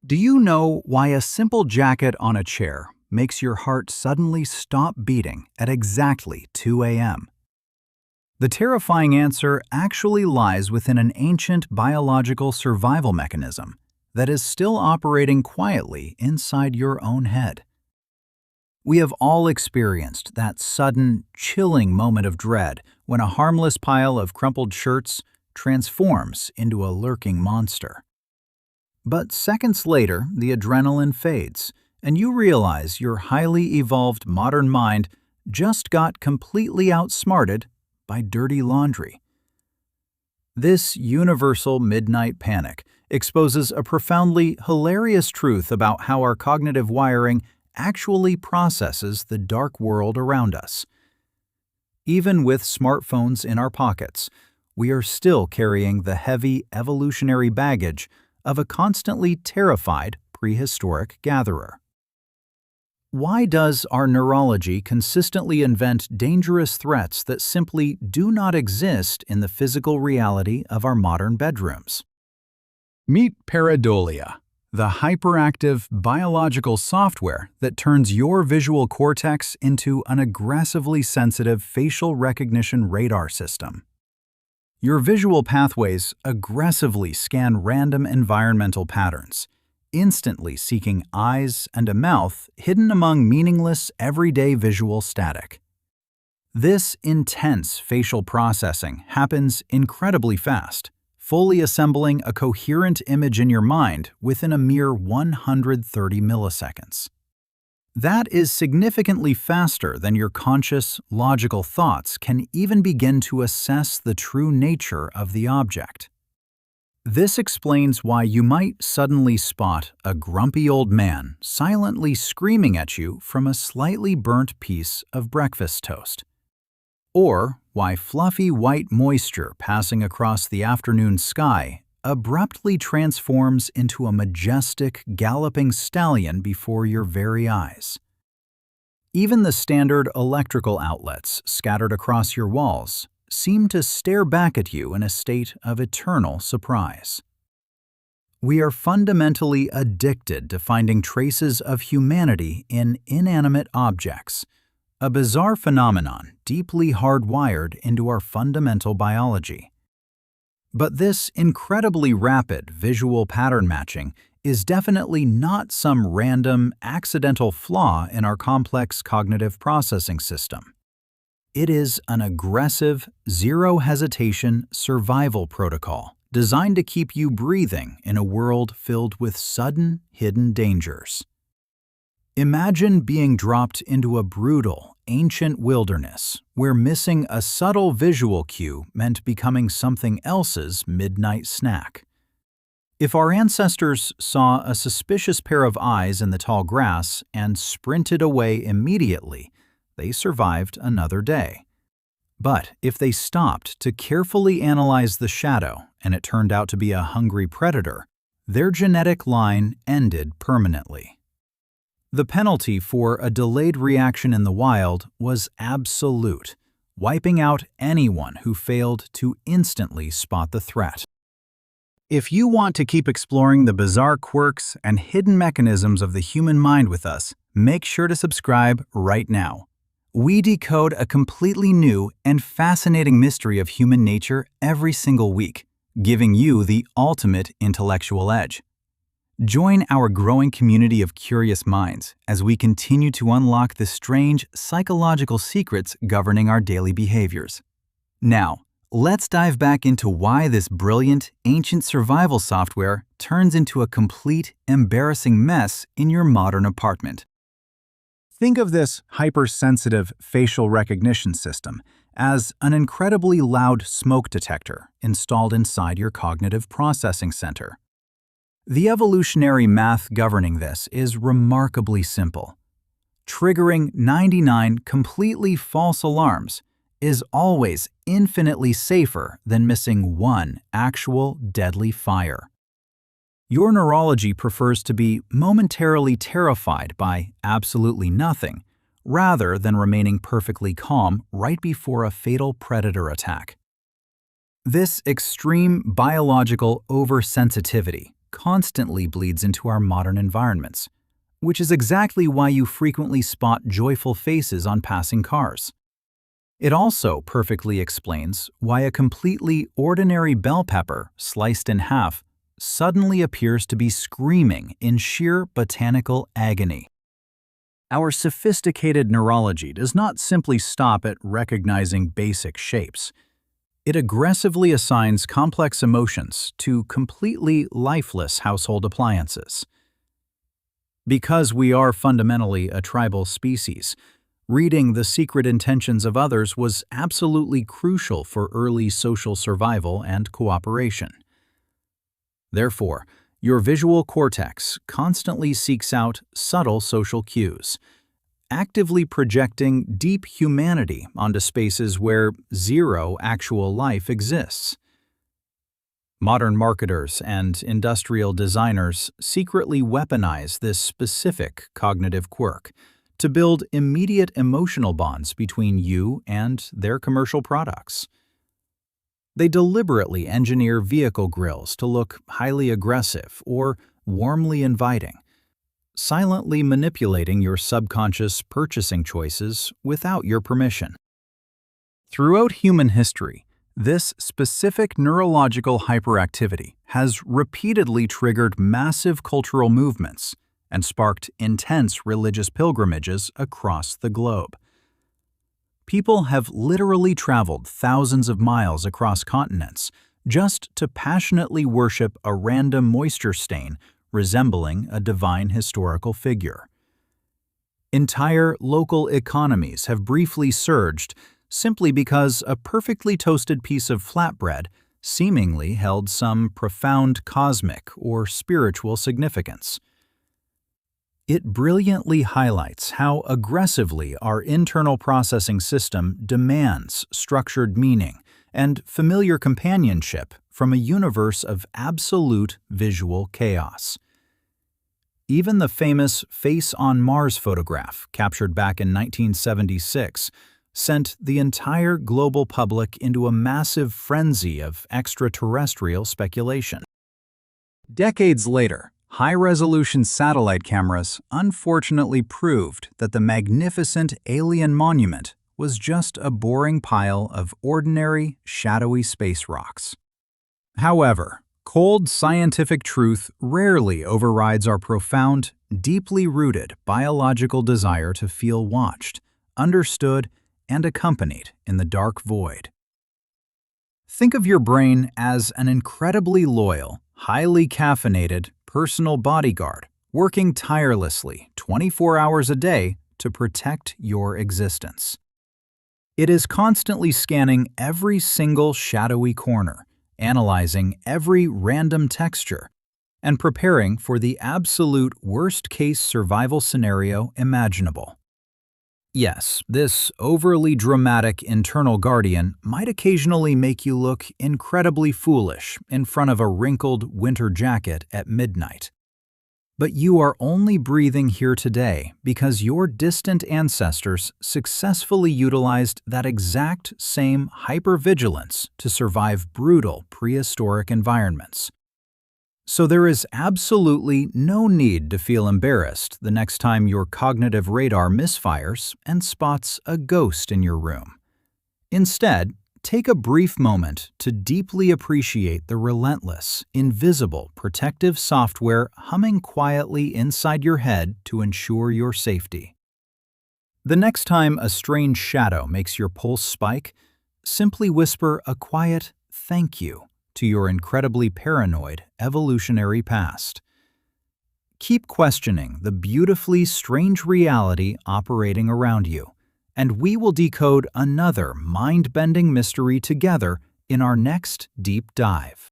Do you know why a simple jacket on a chair makes your heart suddenly stop beating at exactly 2 a.m.? The terrifying answer actually lies within an ancient biological survival mechanism that is still operating quietly inside your own head. We have all experienced that sudden, chilling moment of dread when a harmless pile of crumpled shirts transforms into a lurking monster. But seconds later, the adrenaline fades, and you realize your highly evolved modern mind just got completely outsmarted by dirty laundry. This universal midnight panic exposes a profoundly hilarious truth about how our cognitive wiring actually processes the dark world around us. Even with smartphones in our pockets, we are still carrying the heavy evolutionary baggage of a constantly terrified prehistoric gatherer. Why does our neurology consistently invent dangerous threats that simply do not exist in the physical reality of our modern bedrooms? Meet Pareidolia, the hyperactive biological software that turns your visual cortex into an aggressively sensitive facial recognition radar system. Your visual pathways aggressively scan random environmental patterns, instantly seeking eyes and a mouth hidden among meaningless everyday visual static. This intense facial processing happens incredibly fast, fully assembling a coherent image in your mind within a mere 130 milliseconds. That is significantly faster than your conscious, logical thoughts can even begin to assess the true nature of the object. This explains why you might suddenly spot a grumpy old man silently screaming at you from a slightly burnt piece of breakfast toast, or why fluffy white moisture passing across the afternoon sky abruptly transforms into a majestic, galloping stallion before your very eyes. Even the standard electrical outlets scattered across your walls seem to stare back at you in a state of eternal surprise. We are fundamentally addicted to finding traces of humanity in inanimate objects, a bizarre phenomenon deeply hardwired into our fundamental biology. But this incredibly rapid visual pattern matching is definitely not some random, accidental flaw in our complex cognitive processing system. It is an aggressive, zero-hesitation survival protocol designed to keep you breathing in a world filled with sudden, hidden dangers. Imagine being dropped into a brutal, ancient wilderness where missing a subtle visual cue meant becoming something else's midnight snack. If our ancestors saw a suspicious pair of eyes in the tall grass and sprinted away immediately, they survived another day. But if they stopped to carefully analyze the shadow and it turned out to be a hungry predator, their genetic line ended permanently. The penalty for a delayed reaction in the wild was absolute, wiping out anyone who failed to instantly spot the threat. If you want to keep exploring the bizarre quirks and hidden mechanisms of the human mind with us, make sure to subscribe right now. We decode a completely new and fascinating mystery of human nature every single week, giving you the ultimate intellectual edge. Join our growing community of curious minds as we continue to unlock the strange psychological secrets governing our daily behaviors. Now, let's dive back into why this brilliant, ancient survival software turns into a complete, embarrassing mess in your modern apartment. Think of this hypersensitive facial recognition system as an incredibly loud smoke detector installed inside your cognitive processing center. The evolutionary math governing this is remarkably simple. Triggering 99 completely false alarms is always infinitely safer than missing one actual deadly fire. Your neurology prefers to be momentarily terrified by absolutely nothing, rather than remaining perfectly calm right before a fatal predator attack. This extreme biological oversensitivity constantly bleeds into our modern environments, which is exactly why you frequently spot joyful faces on passing cars. It also perfectly explains why a completely ordinary bell pepper sliced in half suddenly appears to be screaming in sheer botanical agony. Our sophisticated neurology does not simply stop at recognizing basic shapes. It aggressively assigns complex emotions to completely lifeless household appliances. Because we are fundamentally a tribal species, reading the secret intentions of others was absolutely crucial for early social survival and cooperation. Therefore, your visual cortex constantly seeks out subtle social cues, actively projecting deep humanity onto spaces where zero actual life exists. Modern marketers and industrial designers secretly weaponize this specific cognitive quirk to build immediate emotional bonds between you and their commercial products. They deliberately engineer vehicle grills to look highly aggressive or warmly inviting, silently manipulating your subconscious purchasing choices without your permission. Throughout human history, this specific neurological hyperactivity has repeatedly triggered massive cultural movements and sparked intense religious pilgrimages across the globe. People have literally traveled thousands of miles across continents just to passionately worship a random moisture stain resembling a divine historical figure. Entire local economies have briefly surged simply because a perfectly toasted piece of flatbread seemingly held some profound cosmic or spiritual significance. It brilliantly highlights how aggressively our internal processing system demands structured meaning and familiar companionship from a universe of absolute visual chaos. Even the famous Face on Mars photograph, captured back in 1976, sent the entire global public into a massive frenzy of extraterrestrial speculation. Decades later, high-resolution satellite cameras unfortunately proved that the magnificent alien monument was just a boring pile of ordinary, shadowy space rocks. However, cold scientific truth rarely overrides our profound, deeply rooted biological desire to feel watched, understood, and accompanied in the dark void. Think of your brain as an incredibly loyal, highly caffeinated personal bodyguard working tirelessly 24 hours a day to protect your existence. It is constantly scanning every single shadowy corner, analyzing every random texture, and preparing for the absolute worst-case survival scenario imaginable. Yes, this overly dramatic internal guardian might occasionally make you look incredibly foolish in front of a wrinkled winter jacket at midnight. But you are only breathing here today because your distant ancestors successfully utilized that exact same hypervigilance to survive brutal prehistoric environments. So there is absolutely no need to feel embarrassed the next time your cognitive radar misfires and spots a ghost in your room. Instead, take a brief moment to deeply appreciate the relentless, invisible protective software humming quietly inside your head to ensure your safety. The next time a strange shadow makes your pulse spike, simply whisper a quiet "thank you" to your incredibly paranoid evolutionary past. Keep questioning the beautifully strange reality operating around you, and we will decode another mind-bending mystery together in our next deep dive.